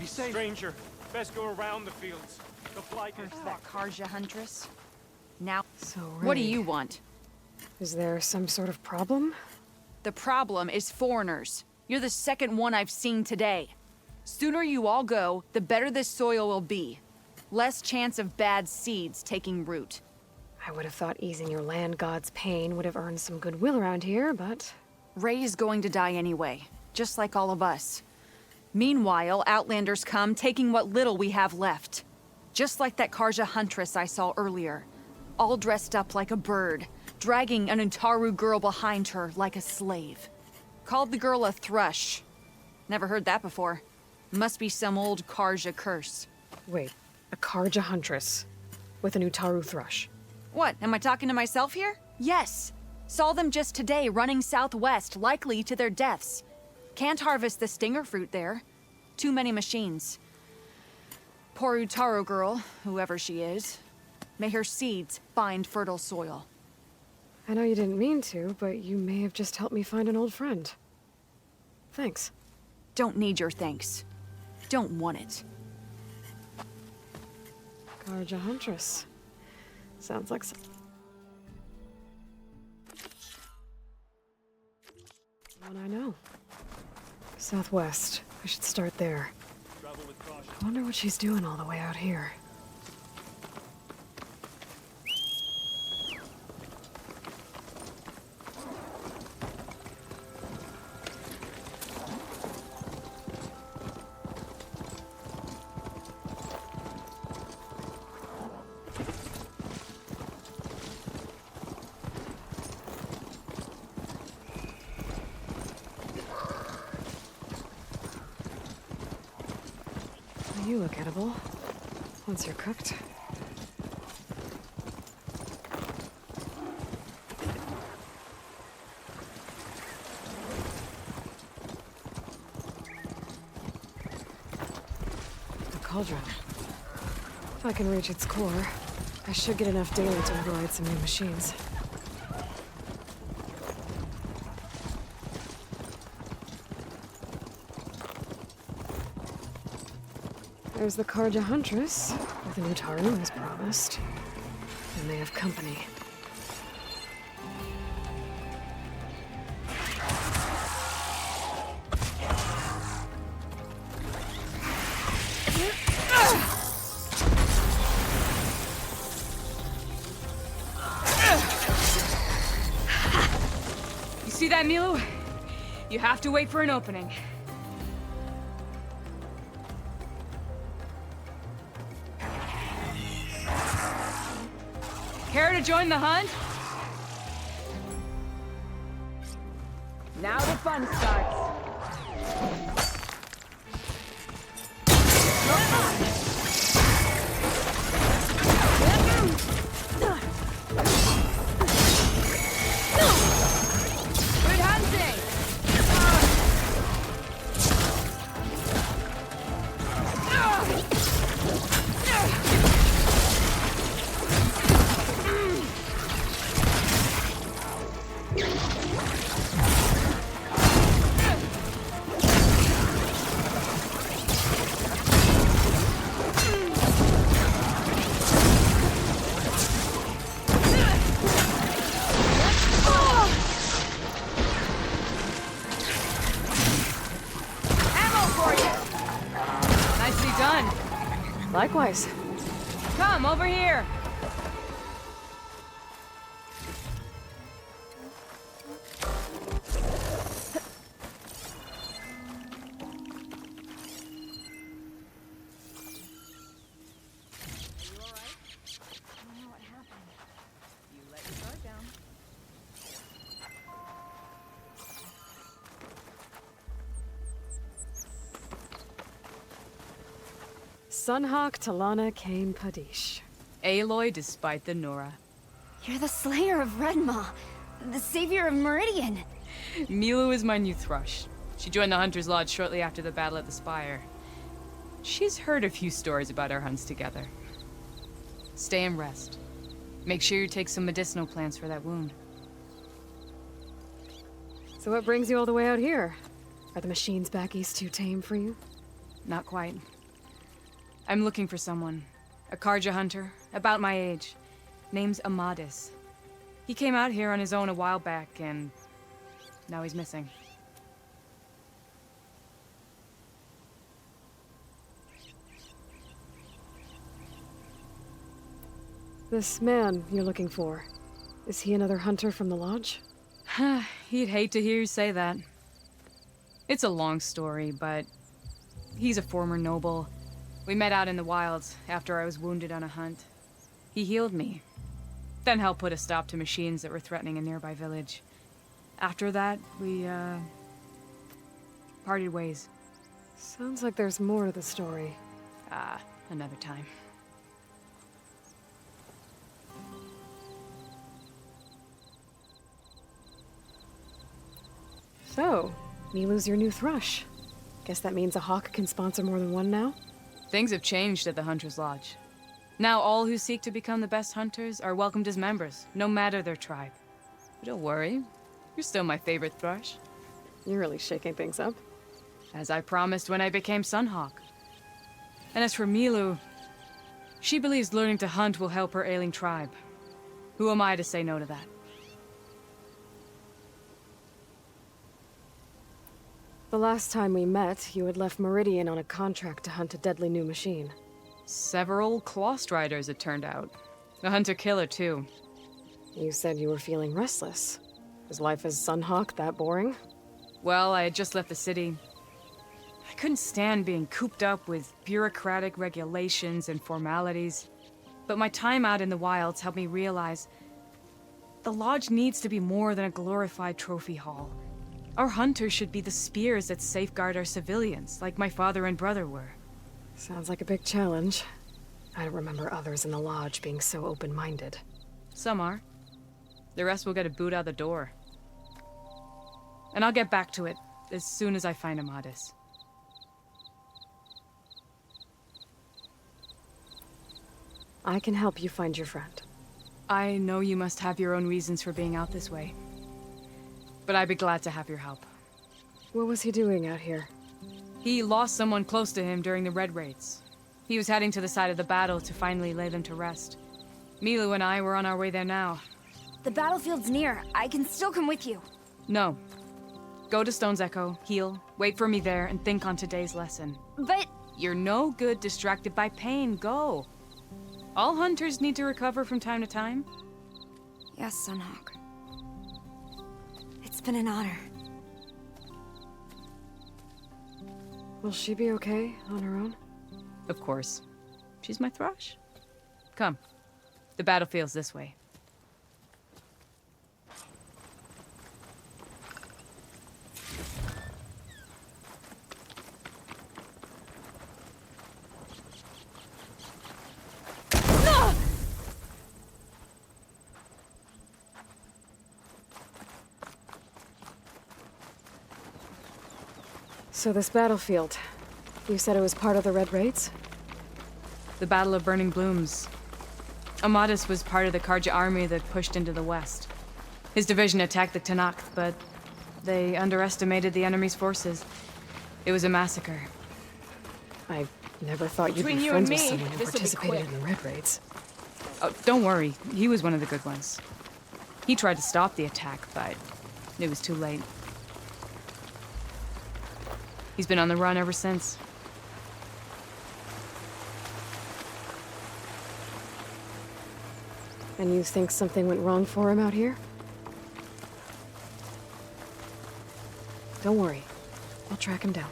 safe? Stranger, best go around the fields. The flight is That Karja Huntress. Now, So, what do Ray, you want? is there some sort of problem? The problem is foreigners. You're the second one I've seen today. Sooner you all go, the better this soil will be. Less chance of bad seeds taking root. I would have thought easing your land god's pain would have earned some goodwill around here, but... Ray is going to die anyway, just like all of us. Meanwhile, Outlanders come, taking what little we have left. Just like that Karja Huntress I saw earlier. All dressed up like a bird, dragging an Utaru girl behind her like a slave. Called the girl a thrush. Never heard that before. Must be some old Karja curse. Wait, a Karja Huntress with an Utaru thrush. What, am I talking to myself here? Yes. Saw them just today running southwest, likely to their deaths. Can't harvest the stinger fruit there. Too many machines. Poor Utaru girl, whoever she is. May her seeds find fertile soil. I know you didn't mean to, but you may have just helped me find an old friend. Thanks. Don't need your thanks. Don't want it. Karja Huntress. Sounds like some... one I know. Southwest. I should start there. I wonder what she's doing all the way out here. You look edible. Once you're cooked. The cauldron. If I can reach its core, I should get enough data to override some new machines. There's the Karja Huntress, with an Utaru as promised. And they have company. You see that, Milu? You have to wait for an opening. Care to join the hunt? Now the fun starts. Good hunting! Likewise. Come, over here! Sunhawk Talana Kane Padish. Aloy despite the Nora. You're the slayer of Redmaw, the savior of Meridian. Milu is my new thrush. She joined the Hunter's Lodge shortly after the battle at the Spire. She's heard a few stories about our hunts together. Stay and rest. Make sure you take some medicinal plants for that wound. So what brings you all the way out here? Are the machines back east too tame for you? Not quite. I'm looking for someone. A Karja hunter, about my age. Name's Amadis. He came out here on his own a while back, and now he's missing. This man you're looking for, is he another hunter from the lodge? He'd hate to hear you say that. It's a long story, but he's a former noble. We met out in the wilds after I was wounded on a hunt. He healed me, then helped put a stop to machines that were threatening a nearby village. After that, we, parted ways. Sounds like there's more to the story. Another time. So, Milu's your new thrush. Guess that means a hawk can sponsor more than one now? Things have changed at the Hunter's Lodge. Now all who seek to become the best hunters are welcomed as members, no matter their tribe. But don't worry, you're still my favorite thrush. You're really shaking things up. As I promised when I became Sunhawk. And as for Milu, she believes learning to hunt will help her ailing tribe. Who am I to say no to that? The last time we met, you had left Meridian on a contract to hunt a deadly new machine. Several Clawstriders, it turned out. A hunter-killer, too. You said you were feeling restless. Was life as Sunhawk that boring? Well, I had just left the city. I couldn't stand being cooped up with bureaucratic regulations and formalities. But my time out in the wilds helped me realize the lodge needs to be more than a glorified trophy hall. Our hunters should be the spears that safeguard our civilians, like my father and brother were. Sounds like a big challenge. I don't remember others in the lodge being so open-minded. Some are. The rest will get a boot out the door. And I'll get back to it as soon as I find Amadis. I can help you find your friend. I know you must have your own reasons for being out this way. But I'd be glad to have your help. What was he doing out here? He lost someone close to him during the Red Raids. He was heading to the side of the battle to finally lay them to rest. Milu and I were on our way there now. The battlefield's near. I can still come with you. No. Go to Stone's Echo, heal, wait for me there, and think on today's lesson. But... You're no good distracted by pain. Go. All hunters need to recover from time to time. Yes, Sunhawk. It's been an honor. Will she be okay on her own? Of course. She's my thrush. Come. The battlefield's this way. So this battlefield, you said it was part of the Red Raids? The Battle of Burning Blooms. Amadis was part of the Karja army that pushed into the west. His division attacked the Tanakh, but they underestimated the enemy's forces. It was a massacre. I never thought you'd Between be you friends and with me, someone who this'll be participated quick. in the Red Raids. Oh, don't worry. He was one of the good ones. He tried to stop the attack, but it was too late. He's been on the run ever since. And you think something went wrong for him out here? Don't worry. I'll track him down.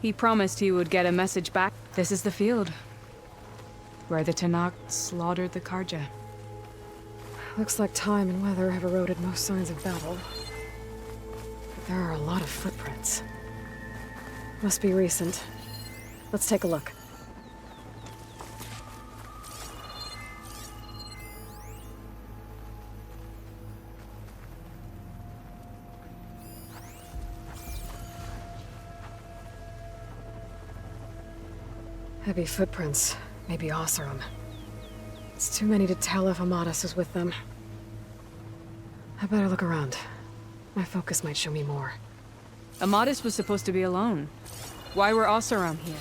He promised he would get a message back. This is the field. Where the Tanakh slaughtered the Karja. Looks like time and weather have eroded most signs of battle. But there are a lot of footprints. Must be recent. Let's take a look. Heavy footprints. Maybe Oseram. It's too many to tell if Amadis is with them. I better look around. My focus might show me more. Amadis was supposed to be alone. Why were Oseram here?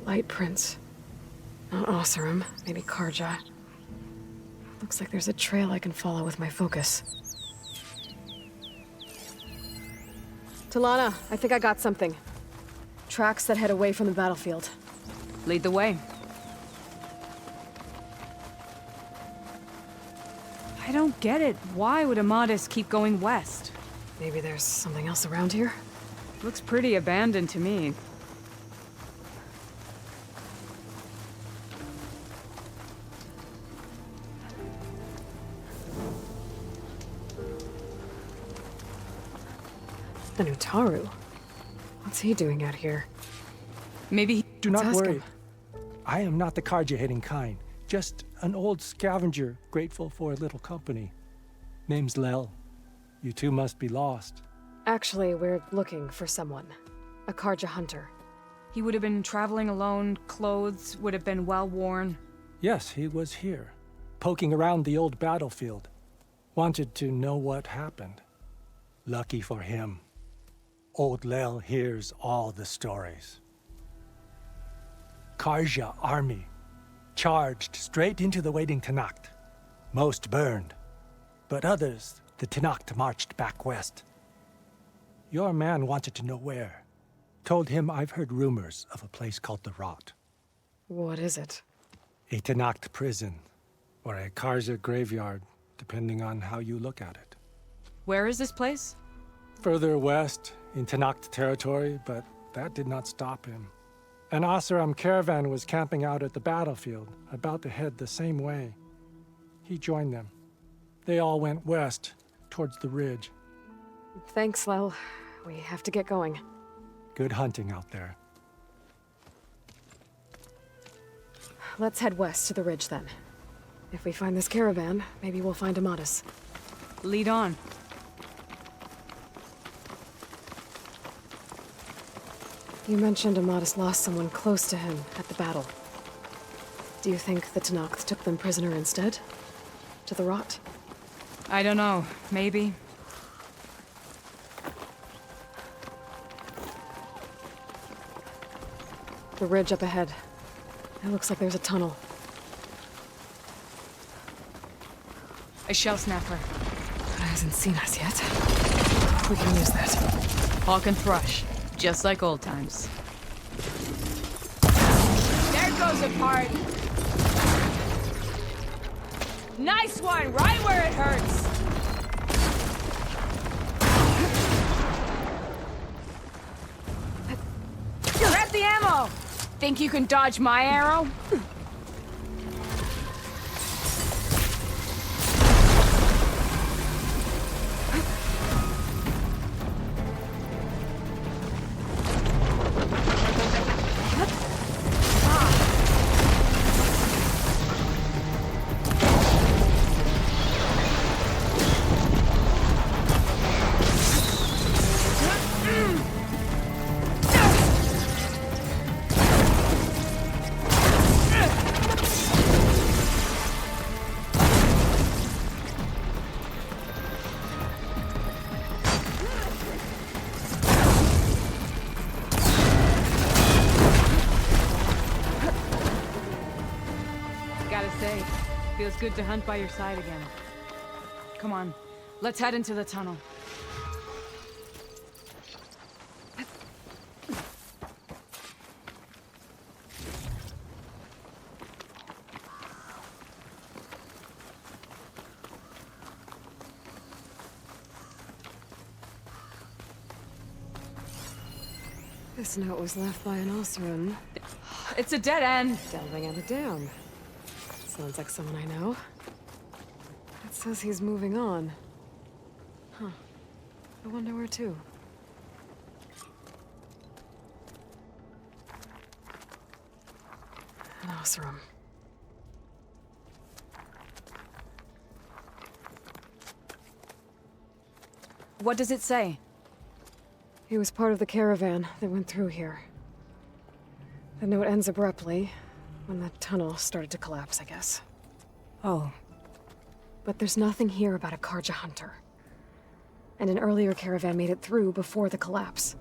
Light prints. Not Oseram, maybe Karja. Looks like there's a trail I can follow with my focus. Talana, I think I got something. Tracks that head away from the battlefield. Lead the way. I don't get it. Why would Amadis keep going west? Maybe there's something else around here? Looks pretty abandoned to me. An Utaru? What's he doing out here? Maybe Do Let's not ask worry. him. I am not the Karja-hating kind. Just an old scavenger grateful for a little company. Name's Lel. You two must be lost. Actually, we're looking for someone. A Karja hunter. he would have been traveling alone, clothes would have been well worn. Yes, he was here, poking around the old battlefield. Wanted to know what happened. Lucky for him, old Lel hears all the stories. Karja army charged straight into the waiting Tenakth. Most burned, but others, the Tenakth marched back west. Your man wanted to know where. Told him I've heard rumors of a place called the Rot. What is it? A Tenakth prison, or a Karja graveyard, depending on how you look at it. Where is this place? Further west, in Tenakth territory, but that did not stop him. An Oseram caravan was camping out at the battlefield, about to head the same way. He joined them. They all went west, towards the ridge. Thanks, Lel. We have to get going. Good hunting out there. Let's head west to the ridge then. If we find this caravan, maybe we'll find Amadis. Lead on. You mentioned Amadis lost someone close to him at the battle. Do you think the Tenakth took them prisoner instead? To the Rot? I don't know. Maybe. The ridge up ahead. It looks like there's a tunnel. A shell snapper. But it hasn't seen us yet. We can use that. Hawk and thrush. Just like old times. There goes a part. Nice one! Right where it hurts! Grab the ammo! Think you can dodge my arrow? Gotta say, feels good to hunt by your side again. Come on, let's head into the tunnel. This note was left by an Oseram. It's a dead end. Delving at a dam. Sounds like someone I know. It says he's moving on. Huh. I wonder where to. An Oseram. What does it say? He was part of the caravan that went through here. The note ends abruptly, when the tunnel started to collapse, I guess. Oh. But there's nothing here about a Karja hunter. And an earlier caravan made it through before the collapse.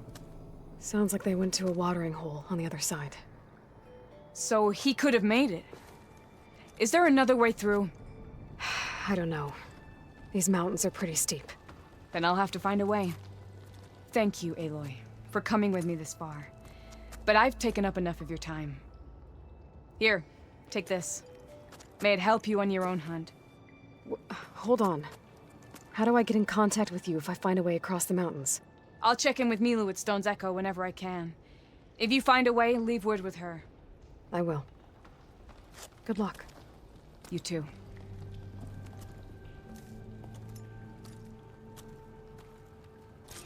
Sounds like they went to a watering hole on the other side. So he could have made it. Is there another way through? I don't know. These mountains are pretty steep. Then I'll have to find a way. Thank you, Aloy, for coming with me this far. But I've taken up enough of your time. Here, take this. May it help you on your own hunt. Hold on. How do I get in contact with you if I find a way across the mountains? I'll check in with Milu at Stone's Echo whenever I can. If you find a way, leave word with her. I will. Good luck. You too.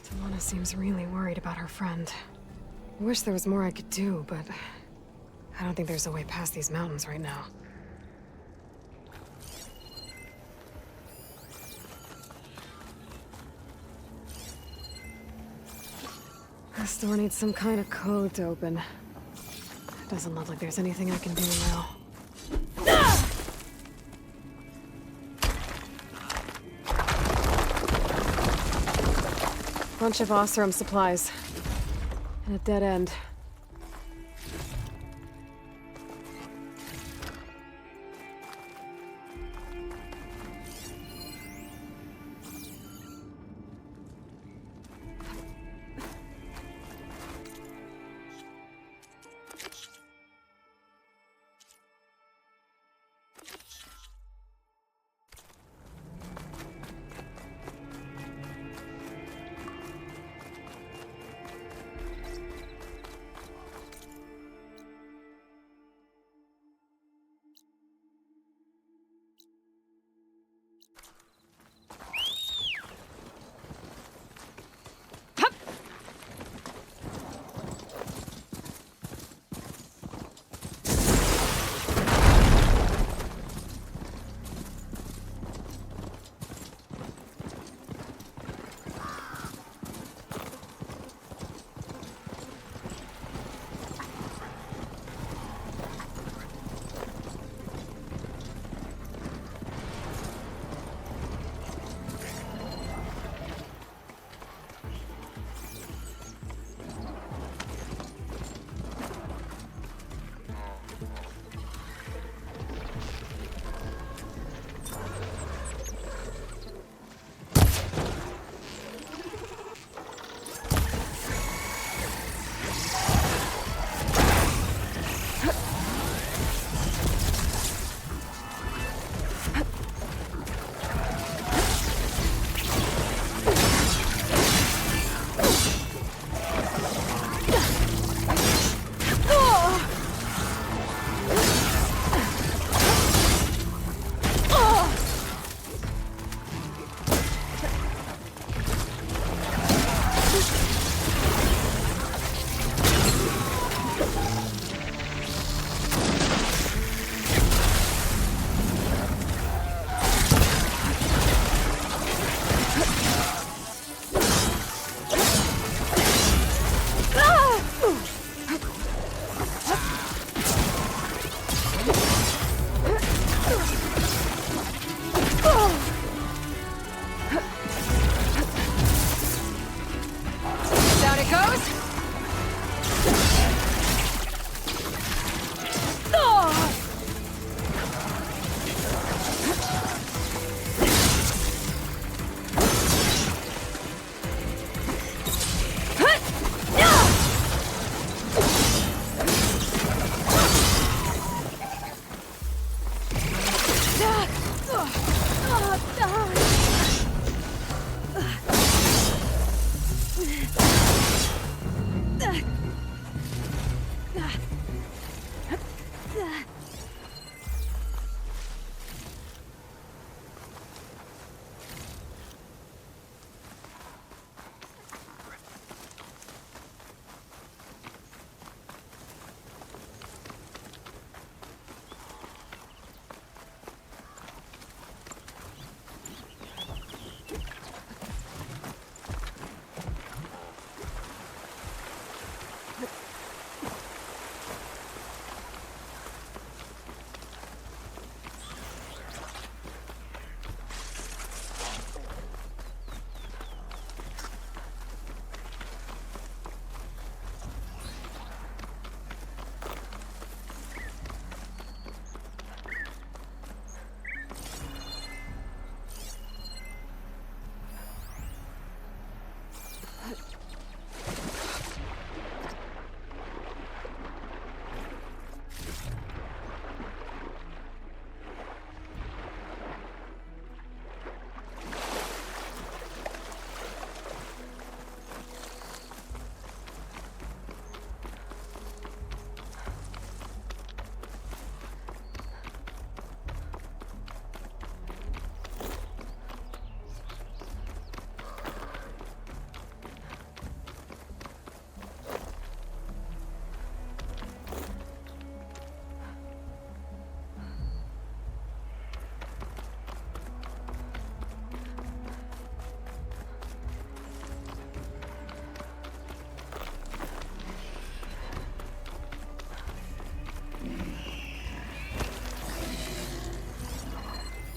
Tamana seems really worried about her friend. I wish there was more I could do, but I don't think there's a way past these mountains right now. This door needs some kind of code to open. It doesn't look like there's anything I can do now. Bunch of Oseram supplies. And a dead end.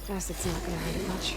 Guess it's not gonna hurt it much.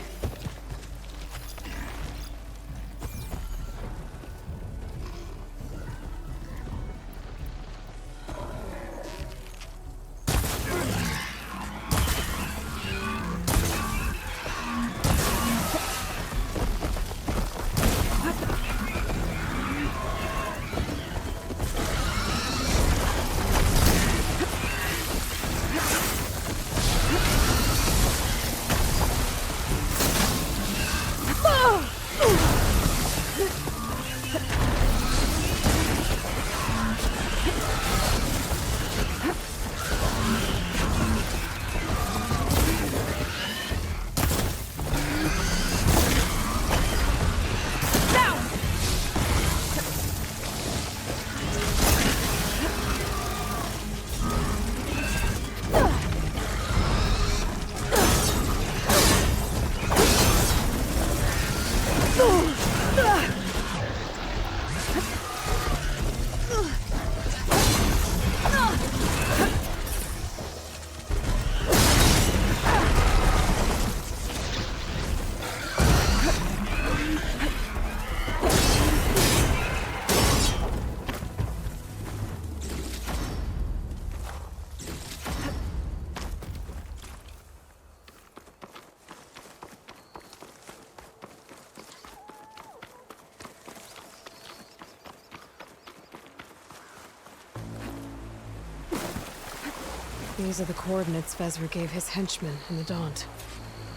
These are the coordinates Vezra gave his henchmen in the Daunt.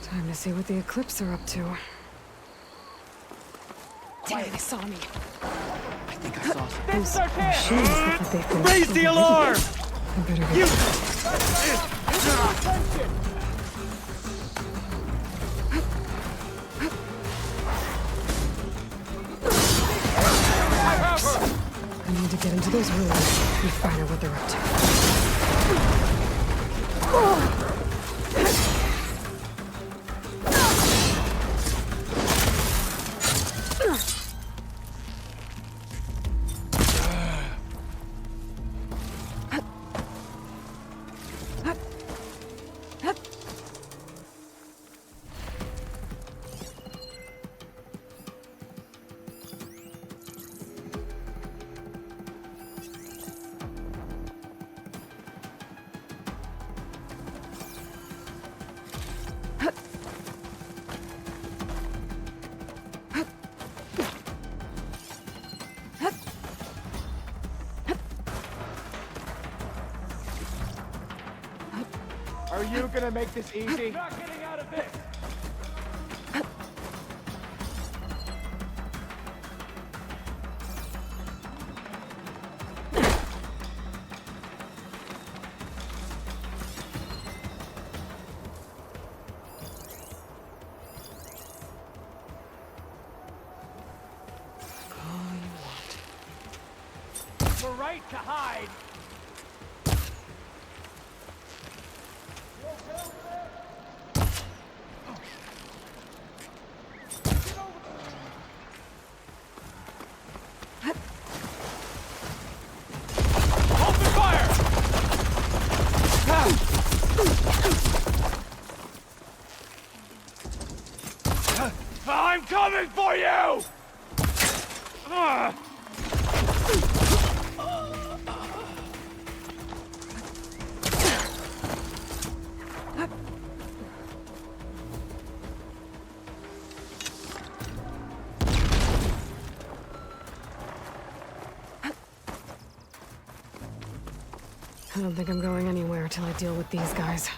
Time to see what the Eclipse are up to. Damn, they saw me. I think I saw something. This is our chance! Machines look like they've been Raise the alarm! I better go. I need to get into those ruins and find out what they're up to. Are you gonna make this easy? Not getting out of this! We're right to hide! I'm coming for you! I don't think I'm going anywhere till I deal with these guys.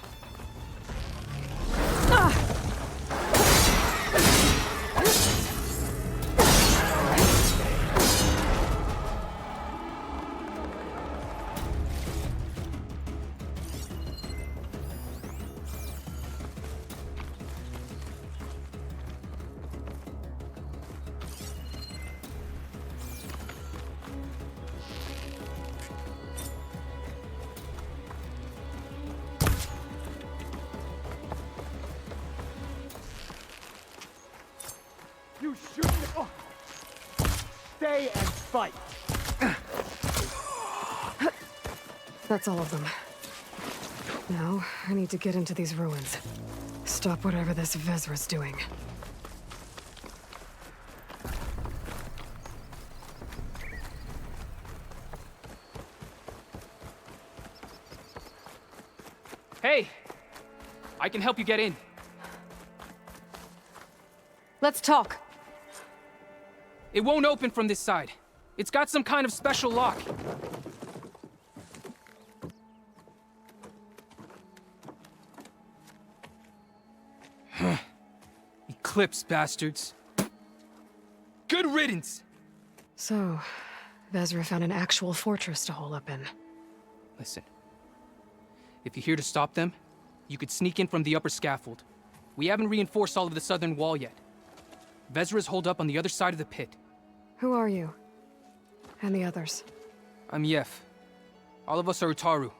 You shouldn't. Oh. Stay and fight. That's all of them. Now, I need to get into these ruins. Stop whatever this Vezra's doing. Hey! I can help you get in. Let's talk. It won't open from this side. It's got some kind of special lock. Eclipse, bastards. Good riddance! So, Vezra found an actual fortress to hole up in. Listen. If you're here to stop them, you could sneak in from the upper scaffold. We haven't reinforced all of the southern wall yet. Vezra's holed up on the other side of the pit. Who are you? And the others? I'm Yef. All of us are Utaru.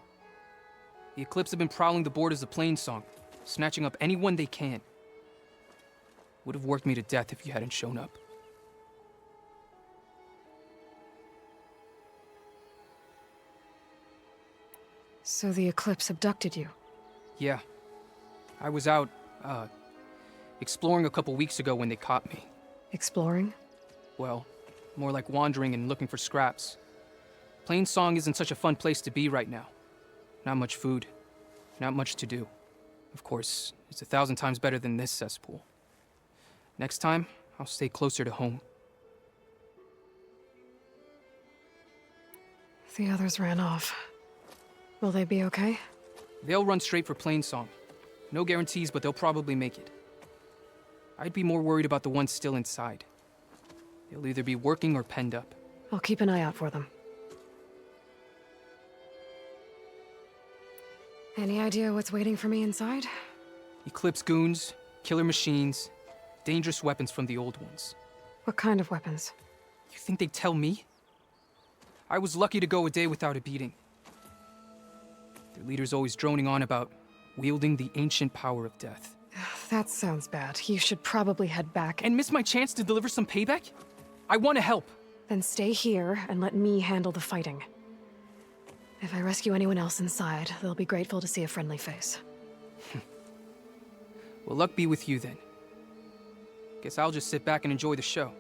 The Eclipse have been prowling the borders of Plainsong, snatching up anyone they can. Would have worked me to death if you hadn't shown up. So the Eclipse abducted you? Yeah. I was out, exploring a couple weeks ago when they caught me. Exploring? Well, more like wandering and looking for scraps. Plainsong isn't such a fun place to be right now. Not much food. Not much to do. Of course, it's 1,000 times better than this cesspool. Next time, I'll stay closer to home. The others ran off. Will they be okay? They'll run straight for Plainsong. No guarantees, but they'll probably make it. I'd be more worried about the ones still inside. They'll either be working or penned up. I'll keep an eye out for them. Any idea what's waiting for me inside? Eclipse goons, killer machines, dangerous weapons from the old ones. What kind of weapons? You think they'd tell me? I was lucky to go a day without a beating. Their leader's always droning on about wielding the ancient power of death. That sounds bad. You should probably head back And miss my chance to deliver some payback? I want to help. Then stay here and let me handle the fighting. If I rescue anyone else inside, they'll be grateful to see a friendly face. Well, luck be with you then. Guess I'll just sit back and enjoy the show.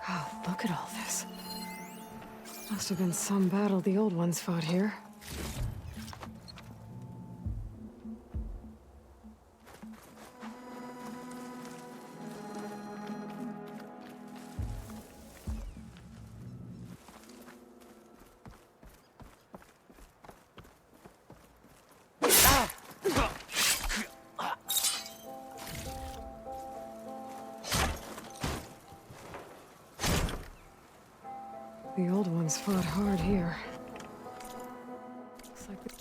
Oh, look at all this. Must have been some battle the old ones fought here. The old ones fought hard here. Looks like the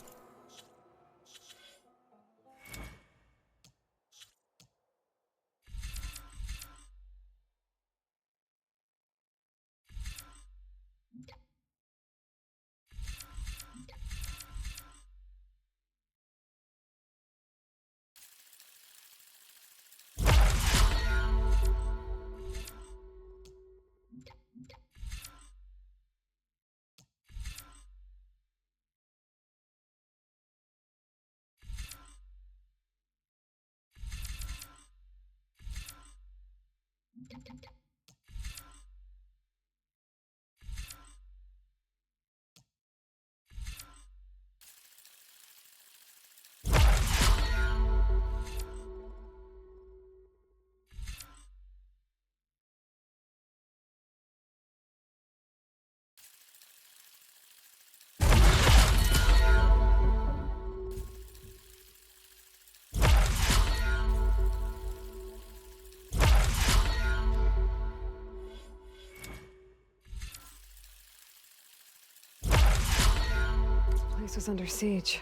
place was under siege.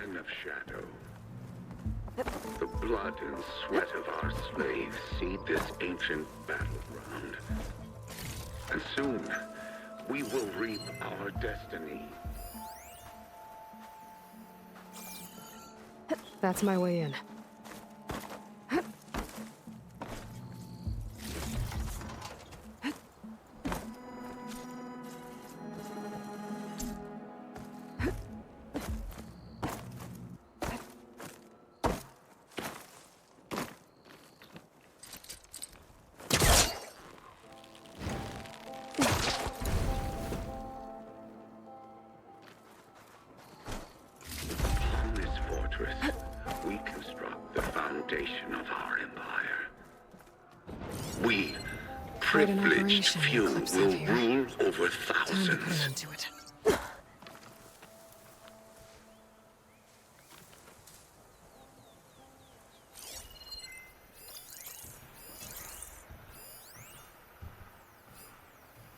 Men of Shadow, the blood and sweat of our slaves seed this ancient battleground. And soon, we will reap our destiny. That's my way in. We construct the foundation of our empire. We, privileged few, will rule over Time to put an thousands. end to it.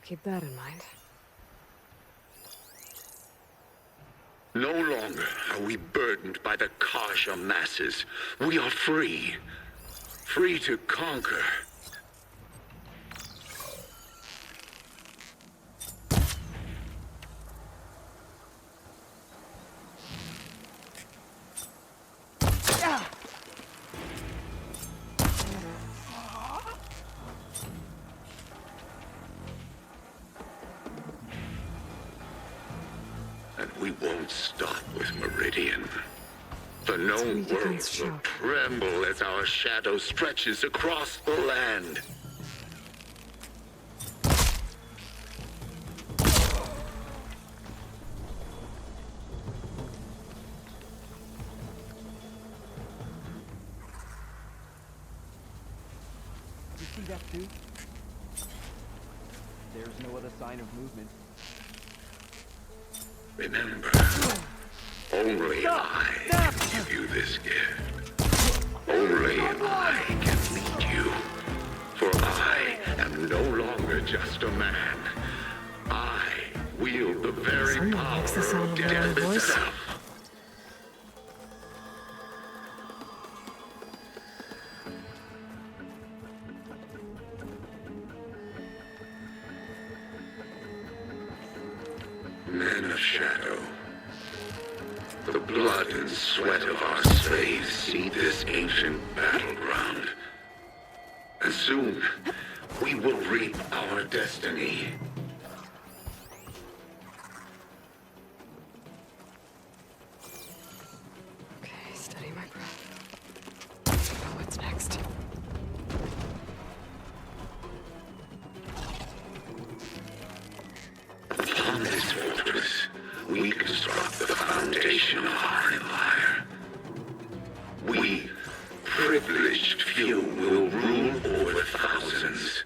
Keep that in mind. No longer are we burdened by the Karja masses. We are free. Free to conquer. And we won't stop with Meridian. The known weak world against will shock. tremble as our shadow stretches across the land. You see that too? There's no other sign of movement. Remember, only I can give you this gift. Only I can lead you. For I am no longer just a man. I wield the very Someone power likes the sound of of their own death voice. itself. Men of Shadow, the blood and sweat of our slaves seed this ancient battleground. And soon, we will reap our destiny. Okay, steady my breath. Oh, what's next? Upon this fortress, we construct the foundation of our empire. We, privileged few, will rule over thousands.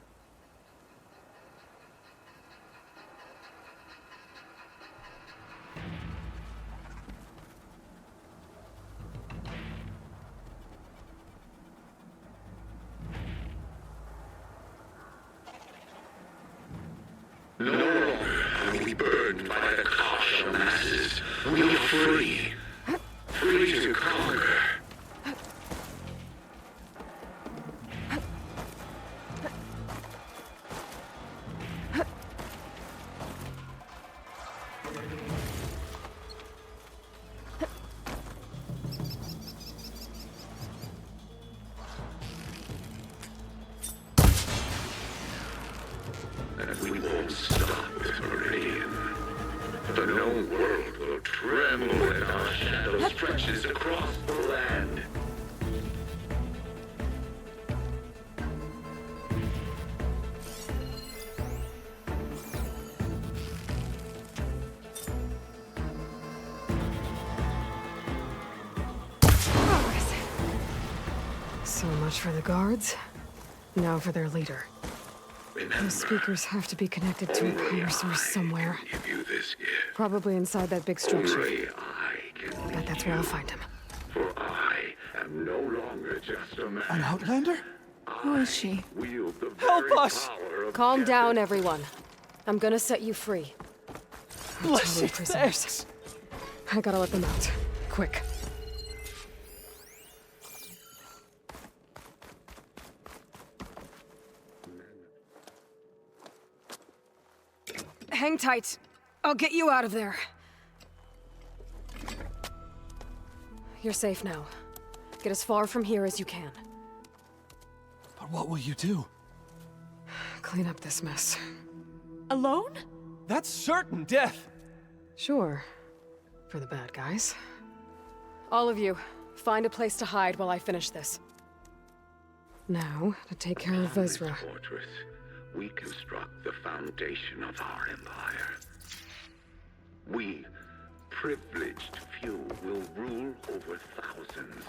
No longer are we burdened by the Kasha masses. We are free. Free to conquer. And we won't stop with Meridian. The known world will tremble as our shadow stretches across the land. So much for the guards. Now for their leader. Remember, Those speakers have to be connected to a only power source I somewhere. can give you this gift. Probably inside that big structure. Only I can Bet lead that's you. where I'll find him. For I am no longer just a man. An Outlander? Who is she? Wield the Help very us! power of Calm death down, itself. everyone. I'm gonna set you free. Bless you, prisoners. thanks. I gotta let them out. Quick. hang tight. I'll get you out of there. You're safe now. Get as far from here as you can. But what will you do? Clean up this mess. Alone? That's certain death! Sure. For the bad guys. All of you, find a place to hide while I finish this. Now, to take care of Vezra. Fortress, we construct the foundation of our empire. We, privileged few, will rule over thousands.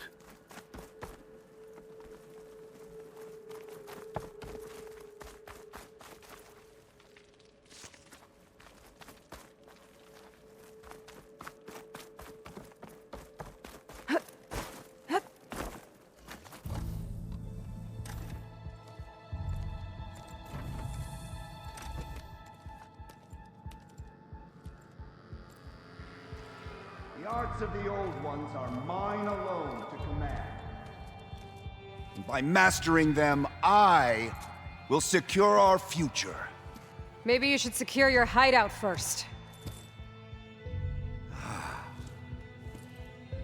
The arts of the old ones are mine alone to command. And by mastering them, I will secure our future. Maybe you should secure your hideout first.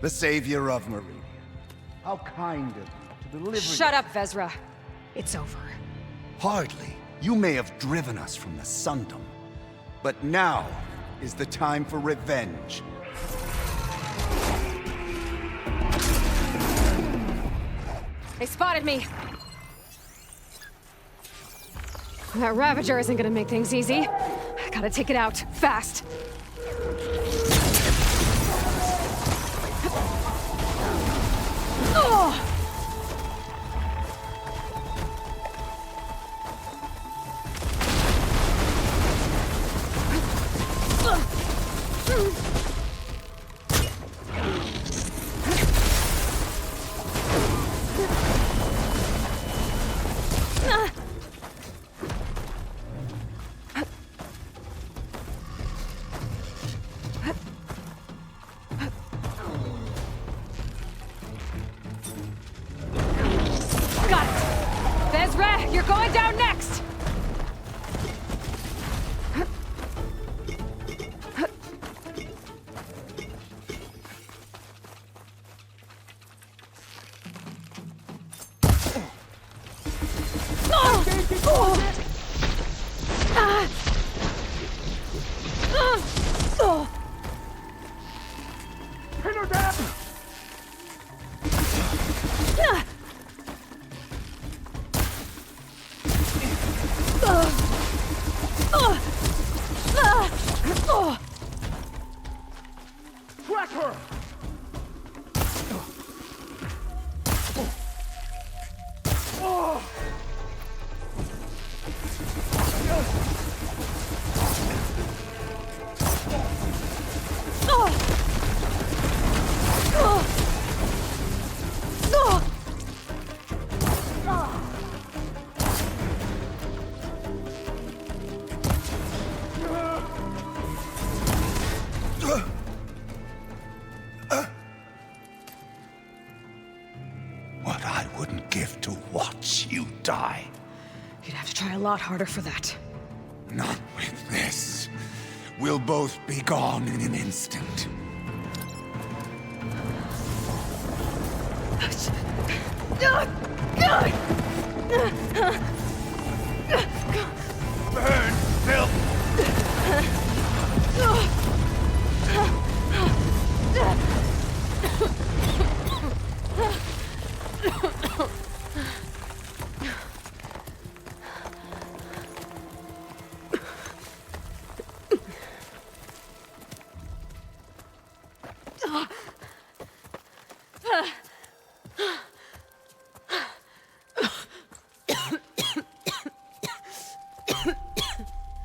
The savior of Meridian. How kind of you to deliver... Shut up, Vezra. It's over. Hardly. You may have driven us from the Sundom. But now is the time for revenge. They spotted me! That Ravager isn't gonna make things easy. I gotta take it out, fast. Oh! Got it! Vezra, you're going down next! Pin her down! Crack her! What I wouldn't give to watch you die. You'd have to try a lot harder for that. Not with this. We'll both be gone in an instant. Burn, filth!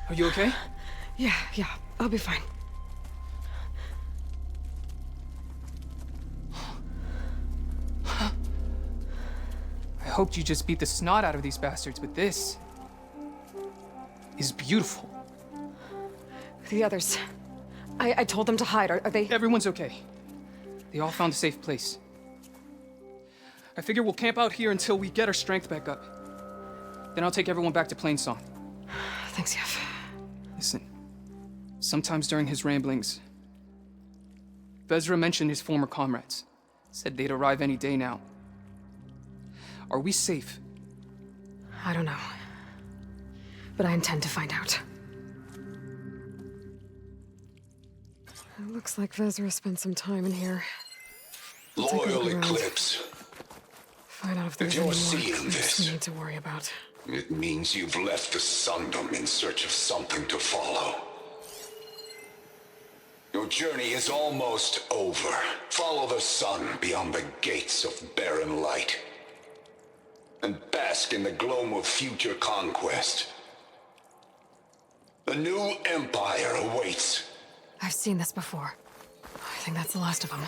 Are you okay? Yeah, I'll be fine. I hoped you just beat the snot out of these bastards, but this is beautiful. The others. I told them to hide. Are they... Everyone's okay. They all found a safe place. I figure we'll camp out here until we get our strength back up. Then I'll take everyone back to Plainsong. Thanks, Yef. Listen, Sometimes during his ramblings, Vezra mentioned his former comrades. Said they'd arrive any day now. Are we safe? I don't know. But I intend to find out. It looks like Vezra spent some time in here. Take a Loyal look around. Eclipse, Find out if there's you're any more seeing Eclipse this- we need to worry about. it means you've left the Sundom in search of something to follow. Your journey is almost over. Follow the sun beyond the gates of barren light. And bask in the gloam of future conquest. The new empire awaits. I've seen this before. I think that's the last of them.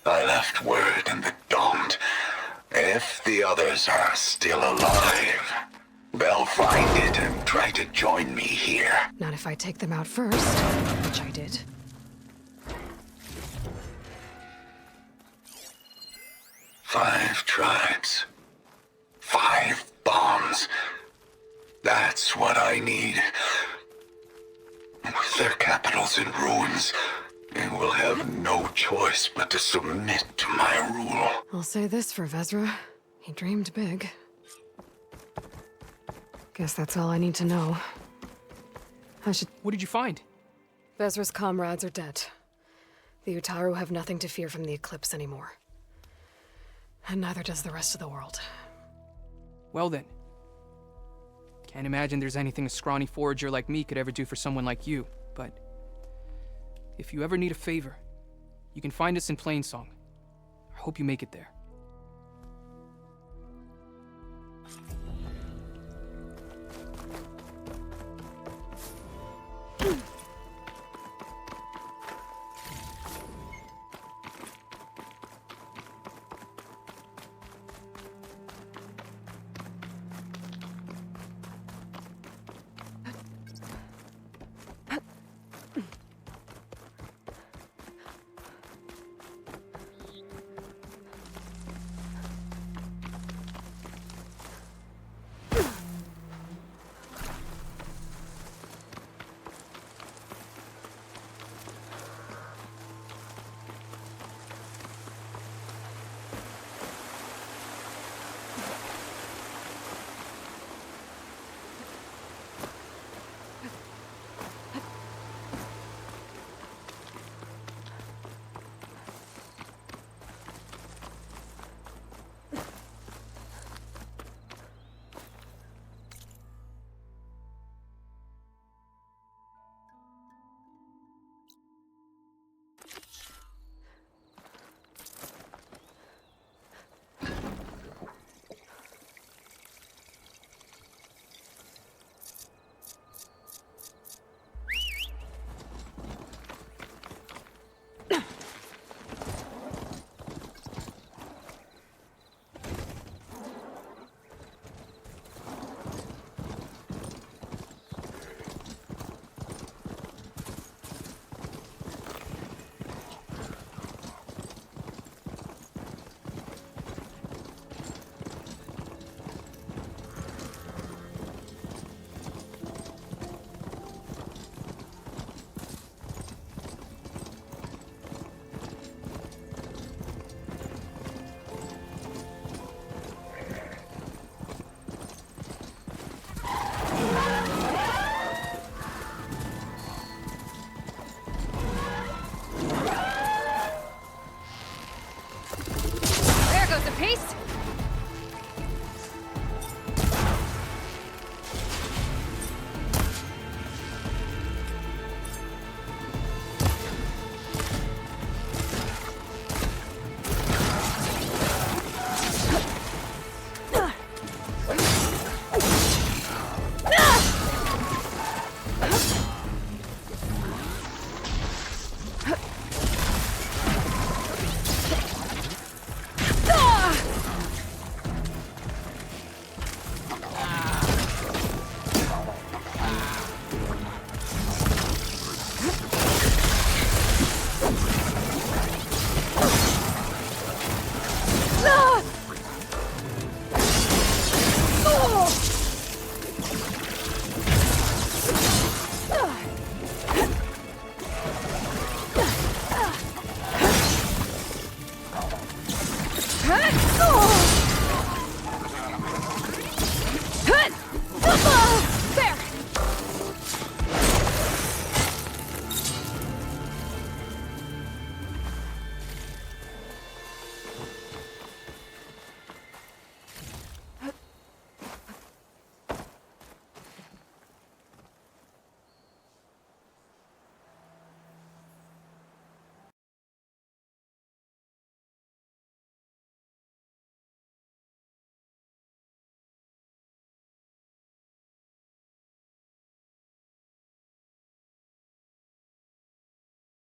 I left word in the Daunt. If the others are still alive, they'll find it and try to join me here. Not if I take them out first, which I did. Five tribes. 5 bombs. That's what I need. With their capitals in ruins, they will have no choice but to submit to my rule. I'll say this for Vezra. He dreamed big. Guess that's all I need to know. I should... What did you find? Vezra's comrades are dead. The Utaru have nothing to fear from the Eclipse anymore. And neither does the rest of the world. Well then. Can't imagine there's anything a scrawny forager like me could ever do for someone like you, but... if you ever need a favor, you can find us in Plainsong. I hope you make it there.